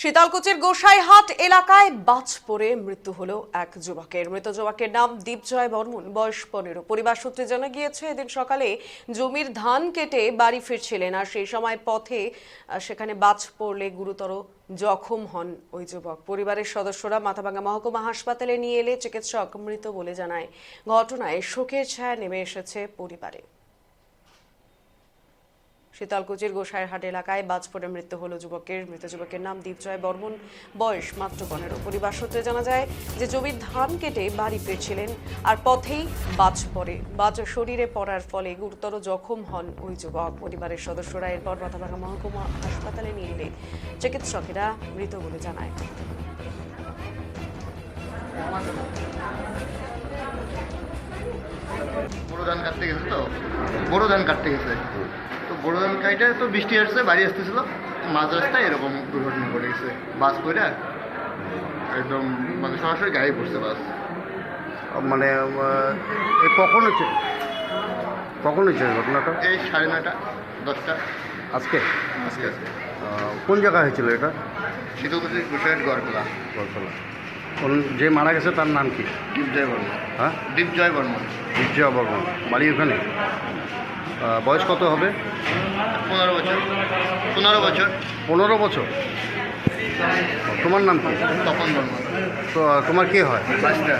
শীতলকুচির গোসাইহাট এলাকায় বাজ পড়ে মৃত্যু হলো এক যুবকের। মৃত যুবকের নাম দীপজয় বর্মন, বয়স 15। পরিবার সূত্রে জানা গিয়েছে, এদিন সকালে জমির ধান কেটে বাড়ি ফিরছিলেন, আর সেই সময় পথে সেখানে বাজ পড়লে গুরুতর জখম হন ওই যুবক। পরিবারের সদস্যরা মাথাভাঙ্গা মহকুমা হাসপাতালে নিয়ে এলে চিকিৎসক মৃত বলে জানায়। ঘটনায় শোকের ছায়া নেমে এসেছে পরিবারে। শীতলকুচির গোসাইহাট এলাকায় বাজ পড়ে মৃত্যু হলো যুবকের। মৃত যুবকের নাম দীপজয় বর্মন, বয়স মাত্র 15। পরিবার সূত্রে জানা যায় যে জমির ধান কেটে বাড়ি ফিরছিলেন, আর পথেই বাজ পড়ে। বাজ শরীরে পড়ার ফলে গুরুতর জখম হন ওই যুবক। পরিবারের সদস্যরা এরপর মাথাভাঙ্গা মহকুমা হাসপাতালে নিয়ে এলে চিকিৎসকেরা মৃত বলে জানায়। বড় ধান কাটতে গেছে তো বড় ধান কাটে তো বৃষ্টি আসছে, বাড়ি আসতেছিল, মাঝ রাস্তায় এরকম দুর্ঘটনা ঘটে গেছে। বাস করে একদম মানে সরাসরি গাড়ি পড়ছে বাস। মানে কখন হচ্ছে ঘটনাটা? এই 9:30 10টা আজকে আজকে কোন জায়গায় হয়েছিল এটা? শীতলকুচির গোসাইহাট গড়খোলা। যে মারা গেছে তার নাম কি? দীপজয় বর্মন। হ্যাঁ, দীপজয় বর্মন। দীপজয় বর্মন, বাড়ি ওখানে। বয়স কত হবে? 15 বছর। 15 বছর। তোমার নাম কি? তপন বর্মন। তো তোমার কে হয়? বাসটা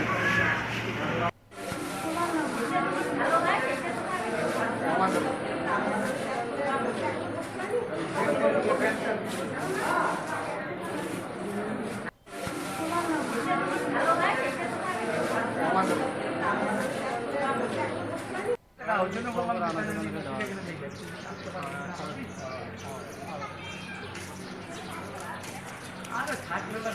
আরে থাকলে না